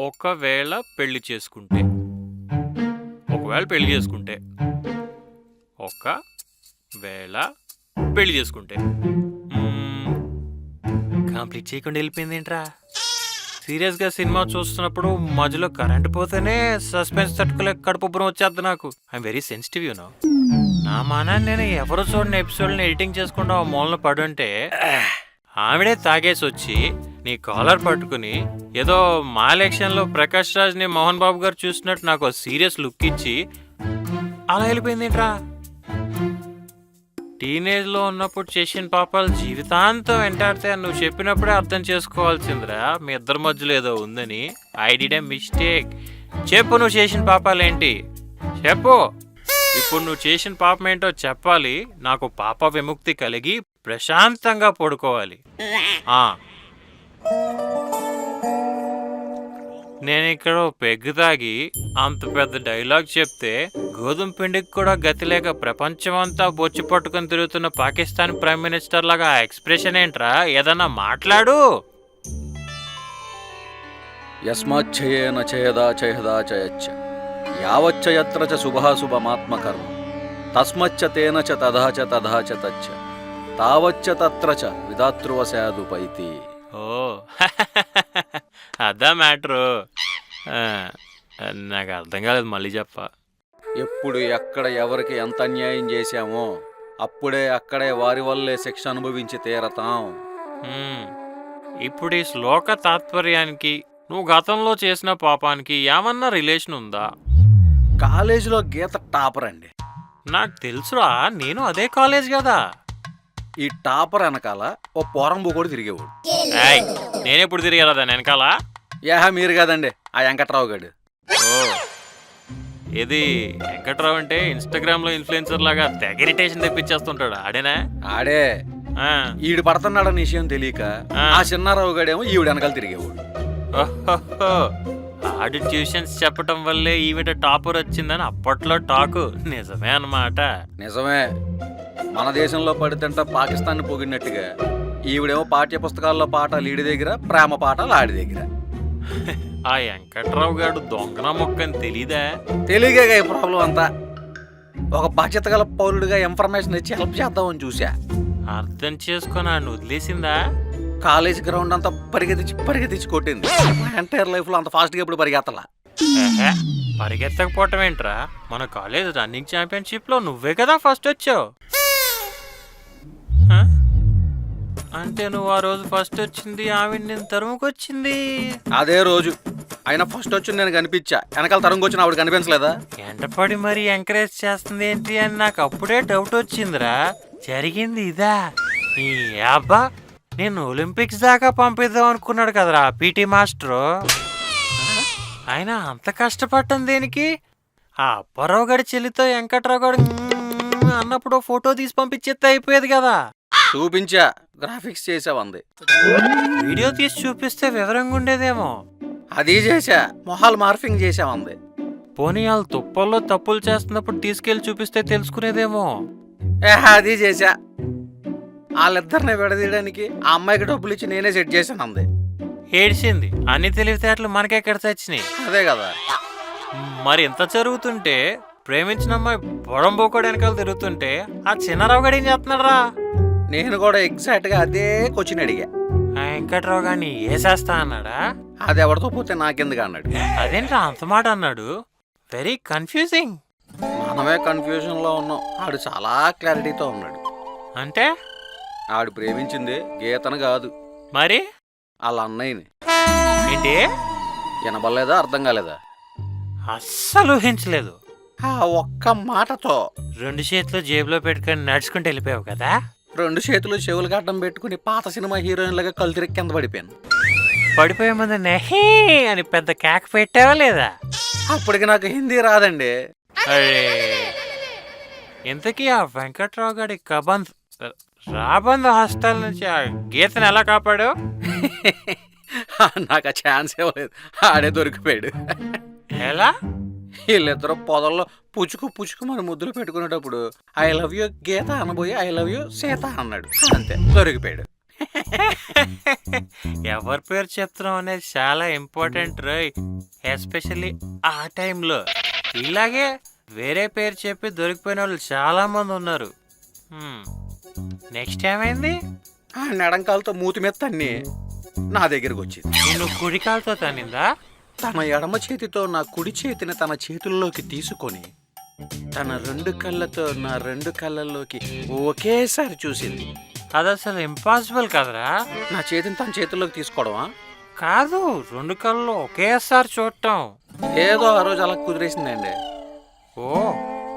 ఒకవేళ పెళ్లి చేసుకుంటే ఒకవేళ పెళ్లి చేసుకుంటే ఒకవేళ పెళ్లి చేసుకుంటే కంప్లీట్ చేయకుండా వెళ్ళిపోయింది ఏంట్రా? సీరియస్గా సినిమా చూస్తున్నప్పుడు మధ్యలో కరెంట్ పోతేనే సస్పెన్స్ తట్టుకోలేక కడుపుబ్బరం వచ్చేద్ది నాకు. I'm very sensitive you know. నా మానాన్ని నేను ఎవరు చూడని ఎపిసోడ్ని ఎడిటింగ్ చేసుకుంటా ఆ మూలన పడుంటే ఆవిడే తాగేసి వచ్చి నీ కాలర్ పట్టుకుని ఏదో మా ఎలక్షన్లో ప్రకాష్ రాజ్ని మోహన్ బాబు గారు చూసినట్టు నాకు సీరియస్ లుక్ ఇచ్చి అలా వెళ్ళిపోయింది ఏంట్రా? టీనేజ్లో ఉన్నప్పుడు చేసిన పాపాలు జీవితాంతం వెంటాడితే నువ్వు చెప్పినప్పుడే అర్థం చేసుకోవాల్సిందిరా మీ ఇద్దరి మధ్యలో ఏదో ఉందని. I did a mistake. చెప్పు, నువ్వు చేసిన పాపాలేంటి చెప్పు. ఇప్పుడు నువ్వు చేసిన పాపం ఏంటో చెప్పాలి. నాకు పాప విముక్తి కలిగి ప్రశాంతంగా పడుకోవాలి. నేను ఇక్కడ పెగ్గు తాగి అంత పెద్ద డైలాగ్ చెప్తే గోధుమ పిండికి కూడా గతి లేక ప్రపంచమంతా బొచ్చి పట్టుకుని తిరుగుతున్న పాకిస్తాన్ ప్రైమ్ మినిస్టర్ లాగా ఆ ఎక్స్ప్రెషన్ ఏంట్రా? ఏదన్నా మాట్లాడు. యస్మాచ్చయేన చేయదా చేయదా చేయచ్చ యావచ్చ యత్ర చ శుభాశుభమాత్మకర్మ తస్మచ్చ తేన చ తథా చ తథా చ తచ్చ తావచ్చ తత్ర చ విధాతృవశాదుపైతి. ఓ అదా మ్యాటరు. నాకు అర్థం కాలేదు, మళ్ళీ చెప్ప. ఎప్పుడు ఎక్కడ ఎవరికి ఎంత అన్యాయం చేశామో అప్పుడే అక్కడే వారి వల్లే శిక్ష అనుభవించి తీరతాం. ఇప్పుడు ఈ శ్లోక తాత్పర్యానికి నువ్వు గతంలో చేసిన పాపానికి ఏమన్నా రిలేషన్ ఉందా? కాలేజీలో గీత టాపర్ అండి. నాకు తెలుసురా, నేను అదే కాలేజ్ కదా. ఈ టాపర్ వెనకాల ఓ పోరంబు కూడా తిరిగేవాడు. నేనెప్పుడు తిరిగారా దాని వెనకాల? మీరు కాదండి, ఆ వెంకట్రావు గారు. ఓ, ఇది వెంకట్రావు అంటే ఇన్స్టాగ్రామ్ లో ఇన్ఫ్లుయెన్సర్ లాగా తెగ ఇరిటేషన్ తెప్పించేస్తుంటాడు. ఆడేనా? ఆడే. ఈడు పడుతున్నాడన్న విషయం తెలియక ఆ చిన్నారావు గాడేమో ఈవిడ వెనకాల తిరిగేవాడు. ఆడు ట్యూషన్స్ చెప్పటం వల్లే ఈవిడ టాపర్ వచ్చిందని అప్పట్లో టాకు. నిజమే అన్నమాట. నిజమే. మన దేశంలో పడితంట పాకిస్తాన్ పొగిడినట్టుగా ఈవిడేమో పాఠ్య పుస్తకాల్లో పాఠాలు ఈడి దగ్గర, ప్రేమ పాఠాలు ఆడి దగ్గర. ఆ వెంకట్రావు గారు దొంగన మొక్కని తెలీదా? తెలియగా ఈ ప్రాబ్లం అంతా. ఒక బాధ్యత గల పౌరుడిగా ఇన్ఫర్మేషన్ ఇచ్చి హెల్ప్ చేద్దామని చూసా. అర్థం చేసుకొని ఆడిని వదిలేసిందా? కాలేజ్ గ్రౌండ్ అంతా పరిగెత్తించి కొట్టింది. ఎంటైర్ లైఫ్ లో అంత ఫాస్ట్ గా ఇప్పుడు పరిగెత్తలా. పరిగెత్తకపోవటం ఏంట్రా? మన కాలేజ్ రన్నింగ్ ఛాంపియన్షిప్ లో నువ్వే కదా ఫస్ట్ వచ్చావు. అంటే నువ్వు ఆ రోజు ఫస్ట్ వచ్చింది ఆవిడ నేను తరుముకొచ్చింది అదే రోజు. అయినా ఫస్ట్ వచ్చి నేను కనిపించా, వెనకాల తరుముకొచ్చిన ఆవిడ కనిపించలేదా? ఎంటపడి మరి ఎంకరేజ్ చేస్తుంది ఏంటి అని నాకు అప్పుడే డౌట్ వచ్చిందిరా. జరిగింది ఇదా? ఈ అబ్బా, నేను ఒలింపిక్స్ దాకా పంపిద్దాం అనుకున్నాడు కదరా పీటీ మాస్టరు. ఆయన అంత కష్టపడటం దేనికి? ఆ అప్పారావు గడి చెల్లితో వెంకట్రావు గడు అన్నప్పుడు ఫోటో తీసి పంపించేస్తే అయిపోయేది కదా. చూపించా, గ్రాఫిక్స్ చేసావంది. వీడియో తీసి చూపిస్తే వివరంగా ఉండేదేమో. అది చేసా, మొహాలు మార్ఫింగ్ చేసావంది. పోనీ వాళ్ళు తుప్పల్లో తప్పులు చేస్తున్నప్పుడు తీసుకెళ్లి చూపిస్తే తెలుసుకునేదేమో. అది చేసా. వాళ్ళిద్దరిని విడదీయడానికి ఆ అమ్మాయికి డబ్బులు ఇచ్చి నేనే సెట్ చేశాను అంది. ఏడ్చింది. అన్ని తెలివితేటలు మనకెక్కడ తెచ్చినాయి? అదే కదా. మరి ఎంత జరుగుతుంటే ప్రేమించిన అమ్మాయి పొడంబోకోడు వెనకాల తిరుగుతుంటే ఆ చిన్నారావు గడి ఏం చేస్తున్నాడు రా? నేను కూడా ఎగ్జాక్ట్ గా అదే క్వశ్చన్ అడిగా. ఆ వెంకట్రావు గారిని వేసేస్తా అన్నాడా? అది ఎవరితో పోతే నాకెందుకు అన్నాడు. అదేంట్రా అంత మాట అన్నాడు? Very confusing. మనమే కన్ఫ్యూజన్ లో ఉన్నాం, ఆడు చాలా క్లారిటీతో ఉన్నాడు. అంటే ఆడు ప్రేమించింది గీతను కాదు, మరి వాళ్ళ అన్నయ్యని. ఏంటి? వినబడలేదా? అర్థం కాలేదా? అస్సలు ఊహించలేదు. ఆ ఒక్క మాటతో 2 చేతులు జేబులో పెట్టుకొని నడుచుకుంటూ వెళ్ళిపోయావు కదా. 2 చేతులు చెవులు గడ్డం పెట్టుకుని పాత సినిమా హీరోయిన్ లాగా కళ్ళు తిరిగి కింద పడిపోయాను. పడిపోయే ముందు నెహీ అని పెద్ద కేక పెట్టావా లేదా? అప్పటికి నాకు హిందీ రాదండి. అరే, ఇంతకీ ఆ వెంకట్రావు గారి రాబంద్ హస్తాల నుంచి ఆ గీతను ఎలా కాపాడు? నాకు ఆ ఛాన్స్ ఇవ్వలేదు, ఆడే దొరికిపోయాడు. ఎలా? వీళ్ళిద్దరూ పొదల్లో పుచ్చుకు మన ముద్దులు పెట్టుకునేటప్పుడు ఐ లవ్ యూ గీత అనబోయి ఐ లవ్ యూ సీత అన్నాడు. అంతే, దొరికిపోయాడు. ఎవరి పేరు చెప్తున్నాం అనేది చాలా ఇంపార్టెంట్ రోయ్, ఎస్పెషల్లీ ఆ టైంలో. ఇలాగే వేరే పేరు చెప్పి దొరికిపోయిన వాళ్ళు చాలా మంది ఉన్నారు. నెక్స్ట్ ఏమైంది? ఆ నడంకాలతో మూతి మీద తన్ని నా దగ్గరికి వచ్చింది. నేను కుడికాలతో తనిందా? తన ఎడమ చేతితో నా కుడి చేతిని తన చేతుల్లోకి తీసుకొని తన రెండు కళ్ళతో నా రెండు కళ్ళల్లోకి ఒకేసారి చూసింది. అది అసలు ఇంపాసిబుల్ కదరా. నా చేతిని తన చేతుల్లోకి తీసుకోవడమా? కాదు, రెండు కళ్ళు ఒకేసారి చూడటం. ఏదో ఆ రోజు అలా కుదిరేసిందండి. ఓ